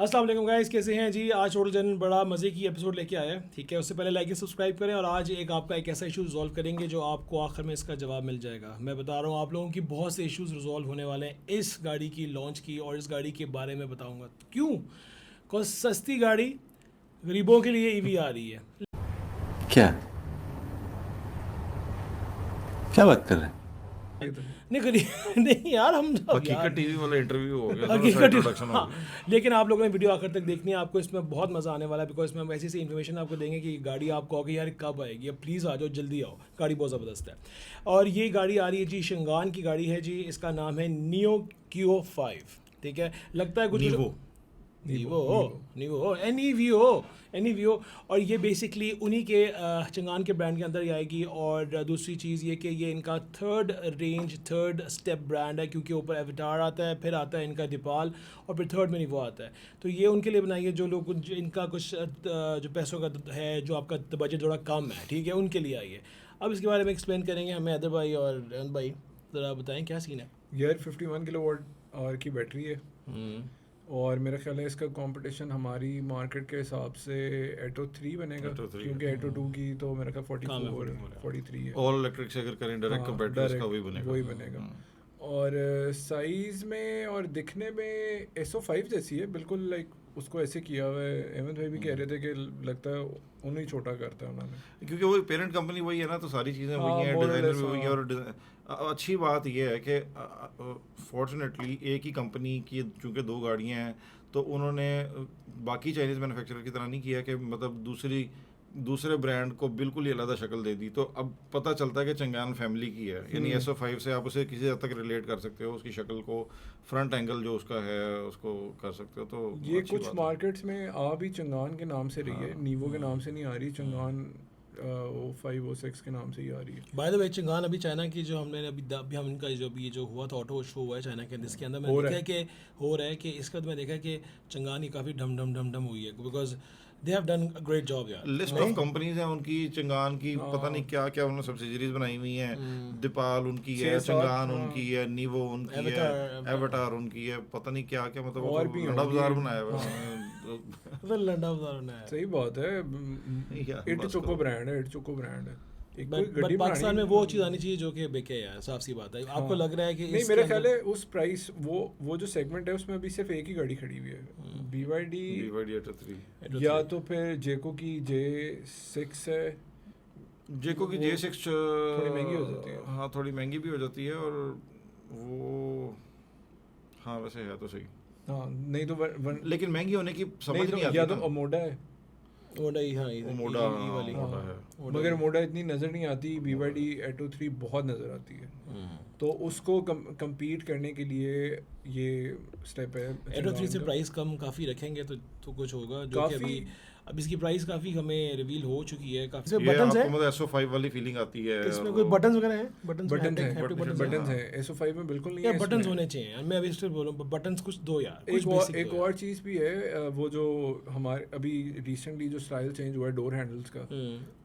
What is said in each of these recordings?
अस्सलाम वालेकुम गाइस, कैसे हैं जी। आज टोटल जन बड़ा मज़े की एपिसोड लेके आया है। ठीक है, उससे पहले लाइक एंड सब्सक्राइब करें। और आज आपका एक ऐसा इशू रिजॉल्व करेंगे जो आपको आखिर में इसका जवाब मिल जाएगा। मैं बता रहा हूँ, आप लोगों की बहुत से इश्यूज रिजॉल्व होने वाले हैं इस गाड़ी की लॉन्च की, और इस गाड़ी के बारे में बताऊँगा क्यों। बिकॉज सस्ती गाड़ी गरीबों के लिए ईवी आ रही है। क्या क्या बात कर रहे हैं? नहीं गरीब नहीं यार, हम सब हकीकत यार टीवी वाला इंटरव्यू हो गया, थोड़ा सा हकीकत इंट्रोडक्शन हो हाँ। गया। लेकिन आप लोगों ने वीडियो आखिर तक देखनी है, आपको इसमें बहुत मज़ा आने वाला है। बिकॉज इसमें हम ऐसी सी इन्फॉर्मेशन आपको देंगे कि गाड़ी आप कहोगे यार कब आएगी। अब प्लीज़ आ जाओ, जल्दी आओ, गाड़ी बहुत ज़बरदस्त है। और ये गाड़ी आ रही है जी, शंगान की गाड़ी है जी। इसका नाम है नियो क्यू 5। ठीक है, लगता है कुछ नीवो एनईवीओ। और ये बेसिकली उन्हीं के चंगान के ब्रांड के अंदर ही आएगी। और दूसरी चीज़ ये कि ये इनका थर्ड स्टेप ब्रांड है, क्योंकि ऊपर एविटार आता है, फिर आता है इनका डिपाल, और फिर थर्ड में नीवो आता है। तो ये उनके लिए बनाई है जो लोग इनका कुछ जो पैसों का है, जो आपका बजट थोड़ा कम है, ठीक है, उनके लिए आई है। अब इसके बारे में एक्सप्लेन करेंगे हमें अदर भाई और रन भाई। ज़रा बताएं क्या सीन है। यार 51 किलोवाट आवर की बैटरी है और मेरा ख्याल है इसका कंपटीशन हमारी मार्केट के हिसाब से एटो 3 बनेगा, Atto 3 क्योंकि एटो 2 की तो मेरा ख्याल कम है, 44 43 है। ऑल इलेक्ट्रिक से अगर करें डायरेक्ट हाँ, कंपैरेटिव उसका direct वही वही बनेगा। बनेगा। और साइज़ में और दिखने में SO5 जैसी है बिल्कुल, लाइक उसको ऐसे किया हुआ है। अहमद भाई भी कह रहे थे कि लगता है उन्हें छोटा करता है उन्होंने, क्योंकि वो पेरेंट कंपनी वही है ना, तो सारी चीज़ें हाँ, वही हैं, more or डिज़ाइनर less, भी वही है। हाँ। और अच्छी बात यह है कि फॉर्चुनेटली एक ही कंपनी की चूँकि दो गाड़ियाँ हैं, तो उन्होंने बाकी चाइनीज़ मैन्युफैक्चरर की तरह नहीं किया कि मतलब दूसरे ब्रांड को बिल्कुल ही अलग शक्ल दे दी। तो अब पता चलता है कि चंगान फैमिली की है, यानी SO5 से आप उसे किसी हद तक रिलेट कर सकते हो, उसकी शक्ल को, फ्रंट एंगल जो उसका है उसको कर सकते हो। तो ये अच्छी कुछ बात है। मार्केट्स में आ भी चंगान के नाम से रही है, नीवो के नाम से नहीं आ रही। चंगान O5 O6 के नाम से ही आ रही है। बाय द वे, चंगान अभी चाइना की जो हमने अभी हम इनका जो भी जो हुआ था ऑटो शो हुआ है चाइना के अंदर, इसके अंदर हो मैंने रहा देखा है कि हो रहा है कि इसके बाद मैं देखा कि चंगान ही काफ़ी डम हुई है, because they have done a great job यार। लिस्ट ऑफ कंपनीज हैं उनकी, चंगान की पता नहीं क्या क्या उन्होंने सब्सिडीज बनाई हुई हैं। दीपाल उनकी है, 6-7, चंगान हाँ। उनकी है, नीवो उनकी है, Avatar, एवाटार उनकी है, पता नहीं क्या क्या, मतलब और भी लड़ा होंगी। बाजार बनाया हुआ है। तो लंडा बता रहा है। सही बात है। या, इट बस चोको करो। ब्रांड है, इट चोको ब्रांड है। एक कोई बट गड्डी पाकिस्तान में बनानी- वो चीज़ आनी चाहिए जो कि बिके यार, साफ सी बात है। आपको लग रहा है कि नहीं, इसके मेरा ख्याल अंदर- है उस प्राइस वो जो सेगमेंट है उसमें अभी सिर्फ एक ही गाड़ी खड़ी हुई है, BYD BYD Atto 3। या तो फिर जेको की J6 है। जेको की J6 थोड़ी महंगी हो जाती है। हाँ, थोड़ी महंगी भी हो जाती है। और वो हाँ वैसे है तो सही, हाँ, नहीं तो लेकिन महंगी होने की समझ नहीं तो नहीं आती या ना। तो अमोडा है, ओडा ही, हाँ, वो मोड़ा, ई वाली। मोड़ा है। मगर मोडा इतनी नज़र नहीं आती। BYD एटो 3 बहुत नज़र आती है, तो उसको compete करने के लिए ये स्टेप है। एटो 3 से प्राइस कम काफ़ी रखेंगे तो कुछ होगा, जो कि काफ़ी- अब इसकी प्राइस काफ़ी हमें रिवील हो चुकी है काफ़ी। इसमें ये बटन्स आपको है, मतलब SO5 वाली फीलिंग आती है। इसमें और कोई वो- बटन्स वगैरह हैं? बटन्स बटन है, हैप्टिक buttons बटन हैं? है। SO5 में बिल्कुल नहीं यार है। बटन्स इसमें होने चाहिए यार, मैं अभी सिर्फ बोल रहा हूँ, बटन्स कुछ दो यार, कुछ एक और basic दो यार। चीज़ भी है, वो जो हमारे अभी रिसेंटली जो स्टाइल चेंज हुआ है डोर हैंडल्स का,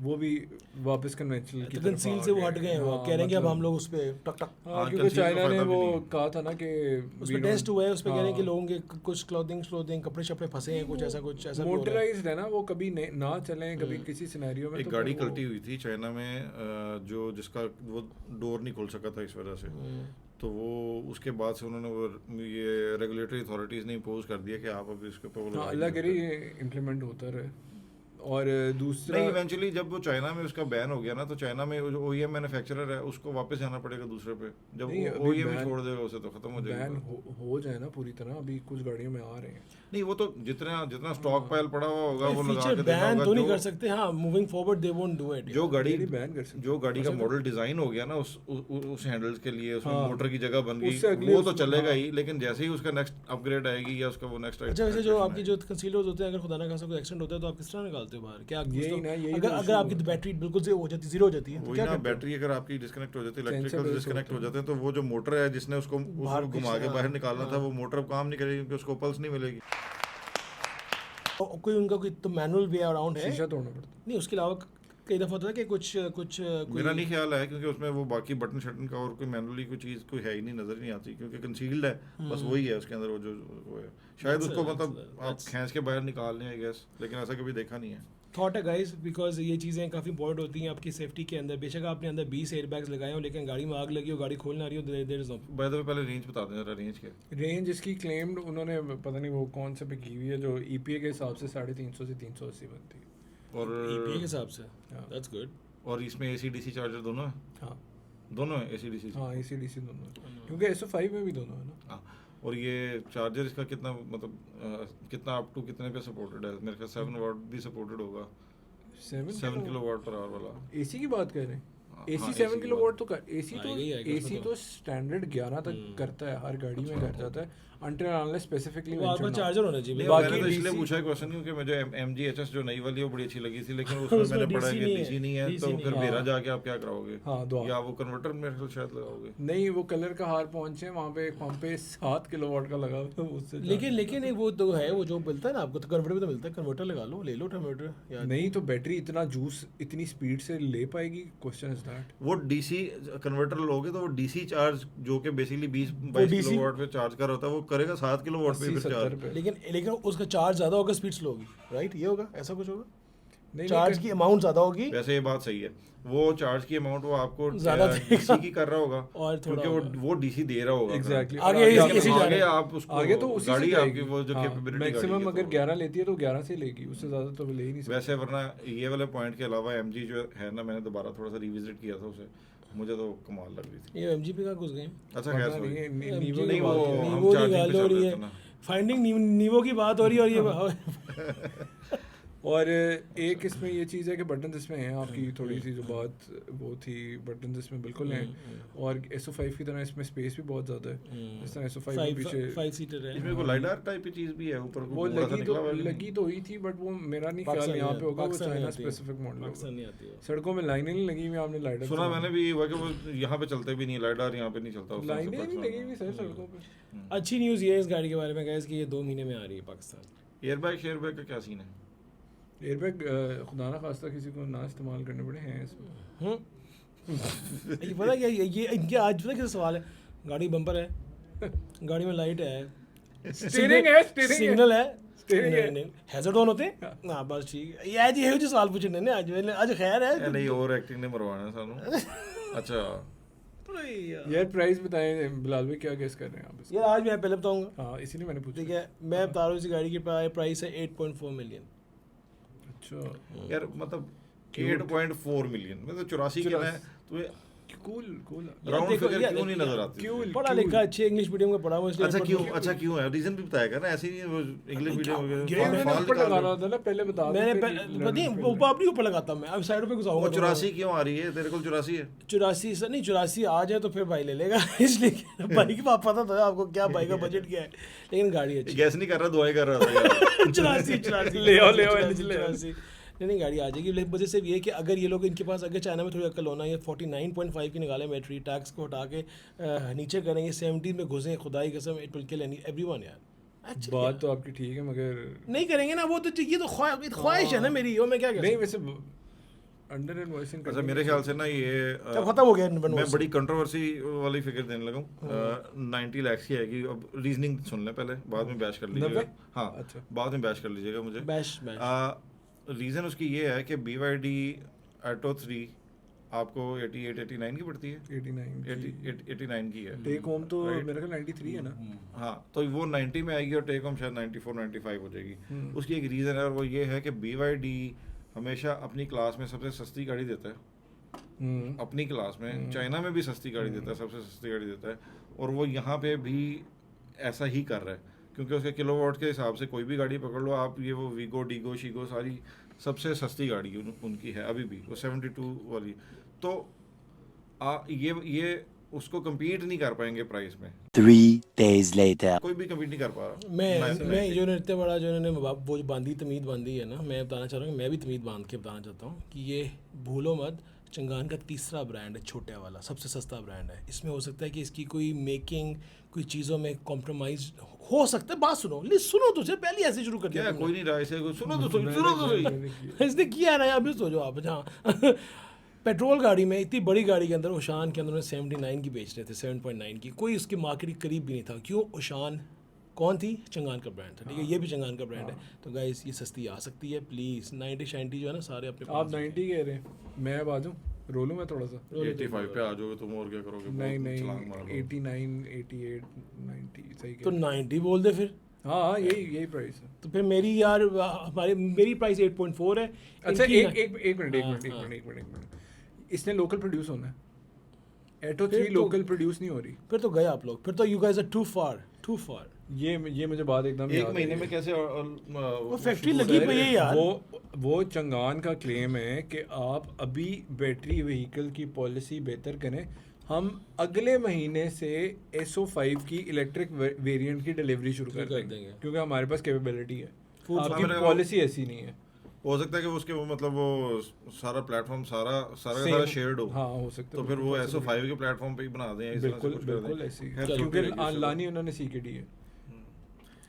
वो भी वापस कन्वेंशनल की तो कंसील से वो हट गए हैं, वो कह रहे हैं कि अब हम लोग उस पर टक टक हाँ, हाँ, क्योंकि conceal का चाइना ने फायदा भी वो नहीं है। कहा था ना कि उस पर टेस्ट हुआ है, उस पर कह रहे हैं कि लोगों के कुछ क्लोथिंग कपड़े शपड़े फंसे हैं, कुछ ऐसा भी हो रहा है। मोटराइज्ड है ना, वो कभी ना चलें कभी किसी सिनेरियो में। एक तो गाड़ी फिर वो- कल्टी हुई थी चाइना में, जो जिसका वो डोर नहीं खोल सका था इस वजह से। तो वो उसके बाद से उन्होंने वो ये रेगुलेटरी अथॉरिटीज़ ने इम्पोज कर दिया कि आप अब इसके ऊपर वो हाँ, लगा अल्लाह नहीं करे सकते। ये इम्प्लीमेंट होता रहे। और दूसरा नहीं, इवेंचुअली जब वो चाइना में उसका बैन हो गया ना, तो चाइना में जो OEM मैन्युफैक्चरर है उसको वापस जाना पड़ेगा दूसरे पे। जब नहीं, वो अभी OEM ही ban- छोड़ देगा उसे तो खत्म हो जाएगा। बैन हो जाए ना पूरी तरह। अभी कुछ गाड़ियों में आ रहे हैं। नहीं, वो तो जितना स्टॉक पाइल पड़ा हुआ होगा वो लगा फीचर के देना बैन होगा। तो नहीं जो- कर सकते, हाँ, moving forward they won't do it. जो गाड़ी Really ban कर सकते जो गाड़ी का मॉडल डिजाइन हो गया ना उस हैंडल्स के लिए, उसमें हाँ। मोटर की जगह बन उससे गई, अगले वो तो उसमें- चलेगा हाँ। ही। लेकिन जैसे ही उसका नेक्स्ट अपग्रेड आएगी या उसका वो नेक्स्ट अच्छा, वैसे जो आपकी जो कंसीलर्स होते हैं, अगर खुदा ना खासा कोई एक्सीडेंट होता है तो आप किस तरह निकालते हो बाहर? क्या यही ना, यही अगर तो अगर issue आपकी बैटरी बिल्कुल से हो जाती, जीरो हो जाती है, तो वही क्या ना, करते हो? बैटरी अगर आपकी डिस्कनेक्ट हो जाती है, Sensor इलेक्ट्रिकल based डिस्कनेक्ट हो होता है। जाते हैं, तो वो जो मोटर है जिसने उसको बाहर घुमा के हाँ, बाहर निकालना था, हाँ। वो मोटर अब काम नहीं करेगी क्योंकि उसको पल्स नहीं मिलेगी। कोई उनका कोई तो मैनुअल वे अराउंड है? शीशा तोड़ना पड़ता नहीं, उसके अलावा कई दफ़ा होता है कि कुछ मेरा नहीं ख्याल है, क्योंकि उसमें वो बाकी बटन शटन का और कोई मैनुअली कोई चीज़ कोई है ही नहीं, नज़र नहीं आती, क्योंकि कंसील्ड है बस वही है उसके अंदर वो जो वो है। शायद That's उसको it, मतलब that's- आप खींच के बाहर निकाल लें आई गेस, लेकिन ऐसा कभी देखा नहीं है। थॉट है गाइस, बिकॉज ये चीज़ें काफ़ी इंपॉर्टेंट होती हैं आपकी सेफ्टी के अंदर। बेशक आपने अंदर 20 एयर बैग्स लगाए हो, लेकिन गाड़ी में आग लगी हो, गाड़ी खोलना रही हो, there is no. By the way पहले रेंज बता दें जरा, रेंज के रेंज इसकी क्लेम्ड उन्होंने पता नहीं वो कौन से पे की हुई है, जो ईपीए के हिसाब से 350 से 380 बनती है। और ईपीए के हिसाब से हाँ। That's good. और इसमें एसी डीसी चार्जर दोनों है? हाँ दोनों है एसी डीसी? हाँ एसी डीसी दोनों है, क्योंकि SO5 में भी दोनों है ना। हाँ। और ये चार्जर इसका कितना मतलब कितना अप टू कितने पे सपोर्टेड है? मेरे ख्याल 7 वाट भी सपोर्टेड होगा, 7 किलोवाट पर आवर वाला। एसी की बात कर रहे हैं, हाँ, एसी हाँ, 7 AC की किलोवाट तो एसी आएगी, आएगी, उसमें तो स्टैंडर्ड 11 तक करता है, हर गाड़ी में कर जाता है until unless specifically वो आपका mentioned हो। चार्जर होना चाहिए। नहीं, बाकी मैंने तो इसलिए DC पूछा क्वेश्चन क्योंकि मुझे MG HS जो नई वाली है वो बड़ी अच्छी लगी थी, लेकिन उसमें उसमें मैंने पढ़ा DC कि नहीं है, DC नहीं है, DC तो नहीं फिर है। बेरा हाँ। जाके आप क्या कराओगे? हाँ दो या वो कन्वर्टर मेरे ख्याल शायद लगाओगे? नहीं, वो कलर का हार पहुंचे वहाँ पे एक पंप पे 7 किलोवाट का लगा हुआ है, उससे लेकिन एक वो तो है, वो जो मिलता है ना आपको, तो कन्वर्टर भी तो मिलता है, कन्वर्टर लगा लो, ले लो कन्वर्टर यार। नहीं तो बैटरी इतना जूस इतनी स्पीड से ले पाएगी, क्वेश्चन इज दैट। वो DC कन्वर्टर लोगे तो वो DC चार्ज जो कि बेसिकली 20-22 DC किलोवाट पे चार्ज कर होता है, वो करेगा 7 किलोवाट पे 80 फिर 70 चार्ज। पे। लेकिन उसका चार्ज ज़्यादा होगा, स्पीड स्लो होगी, राइट? ये होगा, ऐसा कुछ होगा, नहीं चार्ज की अमाउंट ज़्यादा होगी वैसे ये बात सही है, वो चार्ज की अमाउंट वो आपको ज़्यादा DC की कर रहा होगा और थोड़ा क्योंकि वो DC दे रहा होगा। एग्जैक्टली आगे AC जा आगे रहा है। आप उसको आगे तो उसी गाड़ी से आपकी जाएगी। वो जो हाँ, कैपेबिलिटी मैक्सिमम अगर 11 लेती है तो 11 से लेगी, उससे ज़्यादा तो ले ही नहीं सकती। वैसे वरना ये वाले पॉइंट के अलावा MG जो है ना, मैंने दोबारा थोड़ा सा रिविजिट किया था उसे, मुझे तो कमाल लग रही थी। ये MG पे का घुस गए। अच्छा पता खैर नहीं sorry। है, MG नीवो नहीं, की वो बात है। हम नीवो की charging गाल पे हो चल रही रहे है, थे ना। फाइंडिंग नीवो की बात हो रही है, और ये और एक इसमें ये चीज़ है कि बटन इसमें हैं, आपकी थोड़ी सी जो बात वो थी, बटन इसमें बिल्कुल हैं, और SO5 की तरह इसमें स्पेस भी बहुत ज़्यादा है, जिस तरह SO5 के पीछे 5 सीटर है। इसमें कोई लाइडार टाइप की चीज भी है ऊपर को, वो बड़ा सा निकला हुआ है कि नहीं? लगी तो हुई थी, बट वो मेरा नहीं ख्याल पाकिस्तान यहाँ नहीं पे होगा, वो पाकिस्तान नहीं चाइना आती है। स्पेसिफिक मॉडल पाकिस्तान होगा। नहीं आती है। सड़कों में लाइनें नहीं लगी हुई, आपने लाइडर सुना मैंने भी हुआ कि वो यहाँ पे चलते भी नहीं, लाइडार यहाँ पे नहीं चलता उस तरह से लाइनें नहीं पाकिस्तान लगी में। हुई सर सड़कों पे। अच्छी न्यूज़ ये है इस गाड़ी के बारे में गाइस कि ये 2 महीने में आ रही है पाकिस्तान। एयरबैग शेयरबैग का क्या सीन है? एयरबैग खुदा ना खास्ता किसी को ना इस्तेमाल करने पड़े हैं इसमें। ये पता क्या, ये इनके आज पता क्या सवाल है, गाड़ी बम्पर है, गाड़ी में लाइट है, स्टीयरिंग है, स्टीयरिंग है। सिग्नल है, Steering है। नहीं हैजर्ड ऑन होते हैं ना, बस ठीक है। ये आज ये जो सवाल पूछने ने आज खैर ए, है नहीं ओवर एक्टिंग नहीं मरवाना सानू। अच्छा यार प्राइस बताएं बिलाल भाई, क्या गेस कर रहे हैं आप इसका? यार आज मैं पहले बताऊंगा, हाँ इसीलिए मैंने पूछा। ठीक है? मैं बता रहा हूँ इस गाड़ी की प्राइस है 8.4 मिलियन। अच्छा यार मतलब 8.4 मिलियन में तो 84 के ना है, तो ये कूल कूल। राउंड देखो, फिगर यार, क्यों नहीं नजर आती? क्यों? पढ़ा लिखा अच्छे इंग्लिश मीडियम का पढ़ा हुआ, इसलिए अच्छा 8.4 क्यों है? रीजन भी बताएगा ना, ऐसे ही वो इंग्लिश मीडियम ये मैंने ऊपर लगाना था ना, पहले बता दो, मैंने फिर नहीं वो अपनी ऊपर लगाता हूँ मैं, अब साइड पे घुसाऊंगा। 84 क्यों आ रही है तेरे को? 84 है 84 से नहीं, 84 आ जाए तो फिर भाई ले लेगा इसलिए कि भाई की बात पता था आपको क्या भाई का बजट क्या है, लेकिन गाड़ी अच्छी गैस नहीं कर रहा, दुआएं कर रहा था यार। 84 ले आओ, ले आओ, ले आओ। 84 नहीं गाड़ी आ जाएगी। लेकिन वजह से ये है कि अगर ये लोग, इनके पास अगर चाइना में थोड़ी अक्ल होना, ये 49.5 की निकाले बैटरी, टैक्स को हटा के नीचे करेंगे, 70 में घुसें, खुदाई कसम इट विल किल एवरीवन यार। अच्छा बात तो आपकी ठीक है, मगर नहीं करेंगे ना वो, तो ये तो ख्वाहिश है ना मेरी, वो मैं क्या नहीं कह वैसे अंडर इनवॉइसिंग अच्छा मेरे ख्याल से ना ये सकता, खत्म हो गया मैं बड़ी कंट्रोवर्सी वाली फिगर देने लगा हूँ। 90 लाख की आएगी। अब रीजनिंग सुन लें पहले, बाद में बैश कर लीजिएगा। 90? हाँ अच्छा। बाद में बैश कर लीजिएगा मुझे। बैश रीज़न उसकी ये है कि BYD Atto 3 आपको 88-89 की पड़ती है, 89 की है। टेक होम तो Right. मेरे ख्याल 93 है ना। हाँ तो वो 90 में आएगी और टेक होम शायद 94-95 हो जाएगी। उसकी एक रीज़न है, और वो ये है कि BYD हमेशा अपनी क्लास में सबसे सस्ती गाड़ी देता है। अपनी क्लास में चाइना में भी सस्ती गाड़ी देता है, सबसे सस्ती गाड़ी देता है, और वो यहाँ पे भी ऐसा ही कर रहा है, क्योंकि उसके किलोवाट के हिसाब से कोई भी गाड़ी पकड़ लो आप, ये वो वीगो डीगो शीगो सारी सबसे सस्ती गाड़ी उनकी है अभी भी, वो 72 वाली। तो ये उसको compete नहीं कर पाएंगे प्राइस में। 3 days later. कोई भी compete नहीं कर पा रहा। मैं जो इतना बड़ा जो इन्होंने वो जो बांधी तमीद बांधी है ना, मैं बताना चाह रहा हूँ कि मैं भी तमीद बांध के बताना चाहता हूँ कि ये भूलो मत चंगान का तीसरा ब्रांड है, छोटे वाला, सबसे सस्ता ब्रांड है। इसमें हो सकता है कि इसकी कोई मेकिंग, कोई चीज़ों में कॉम्प्रोमाइज़ हो सकता है। बात सुनो, सुनो, तुझे पहले ऐसे शुरू कर क्या दिया कोई नहीं रहा इसे, सुनो तो सही। तुमने। इसने किया है ना, अभी सो जाओ आप। जहाँ पेट्रोल गाड़ी में, इतनी बड़ी गाड़ी के अंदर, ओशान के अंदर उन्होंने 79 की बेच रहे थे, 7.9 की, कोई उसकी मार्केट के करीब भी नहीं था। क्यों? ओशान कौन थी? चंगान का ब्रांड था, ठीक है, ये भी चंगान का ब्रांड है। तो गाइस ये सस्ती आ सकती है, प्लीज़। 90 शाइंटी जो है ना, सारे अपने आप 90 कह रहे हैं, मैं अब आ जाऊँ, रोलूँ मैं थोड़ा सा? 85 पे आ जाओगे तुम, और क्या करोगे? नहीं छलांग मार लो। 89, 88, 90 सही तो कह 90 बोल दे फिर। हाँ, यही प्राइस है। तो फिर मेरी यार, मेरी प्राइस 8.4 है। अच्छा, इनकी एक हाँ, मिनट, इसने लोकल प्रोड्यूस होना है। एटो फिर 3 तो- लोकल प्रोड्यूस नहीं हो रही। फिर तो गए आप लोग, फिर तो यू गाइस आर टू फार। ये मुझे बात एकदम एक याद महीने आई। में कैसे वो फैक्ट्री लगी पई है यार। वो चंगान का क्लेम है कि आप अभी बैटरी व्हीकल की पॉलिसी बेहतर करें, हम अगले महीने से SO5 की इलेक्ट्रिक वेरिएंट की डिलीवरी शुरू कर देंगे, क्योंकि हमारे पास कैपेबिलिटी है। आपकी सामने पॉलिसी ऐसी नहीं है। हो सकता है कि उसके वो मतलब वो सारा प्लेटफॉर्म सारा Same- शेयर्ड हो। हाँ, हो सकता तो है, फिर वो बिल्कुल SO5 के प्लेटफॉर्म पे ही बना दें, इस तरह से बिल्कुल कुछ कर दें। बिल्कुल ऐसी, खैर, क्योंकि चलो, लानी उन्होंने CKD है।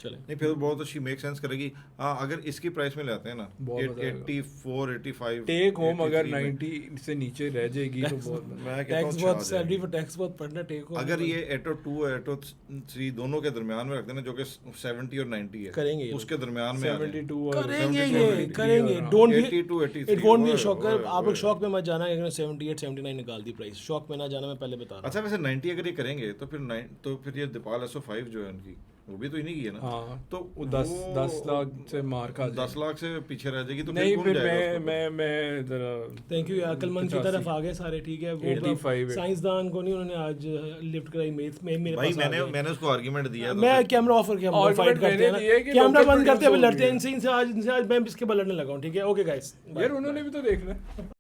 चले। नहीं फिर बहुत अच्छी मेक सेंस करेगी। हाँ, अगर इसकी प्राइस में ले आते हैं ना, बहुत मजा आएगा। 84, 85, टेक होम अगर 83 में, 90 से नीचे रह जाएगी तो बहुत मैं कहता हूँ टैक्स अच्छा बहुत, आ सैलरी जाएगी। पर टैक्स बहुत पड़ना, टेक हो। अगर ये एटो 2 एटो 3 दोनों के दरमियान में रखते हैं ना, जो कि 70 और 90 है, करेंगे ये उसके दरमियान में आ जाए। 72 और करेंगे 72 ये, और करेंगे। 83 don't be 82, 83, it won't be ओए, शॉक। ओए, आप लोग ओए। शॉक में मत जाना, अगर 78 79 निकाल दी प्राइस। शॉक में ना जाना, मैं पहले बता रहा हूँ। अच्छा, वैसे 90 अगर ये करेंगे तो फिर ये दीपाल SO5 जो है उनकी, वो भी तो इन्हीं की है ना। हाँ, तो वो 10 लाख से मार खा 10 लाख से पीछे रह जाएगी तो नहीं, कौन फिर जाएगा उसको? मैं जरा थैंक यू यार, अक्लमंद की 85 तरफ आ गए सारे, ठीक है। 85 वो साइंसदान को नहीं उन्होंने आज लिफ्ट कराई, मेरे भाई पास आ गए। मैंने उसको आर्गुमेंट दिया तो मैं फिर- कैमरा ऑफ करके हम Argument फाइट करते हैं मैंने दिया ना, कि कैमरा local बंद करते हुए produce लड़ते हैं होगी। इनसे आज मैं इसके बलड़ने लगा हूँ, ठीक है। ओके गाइस, यार उन्होंने भी तो देखना है।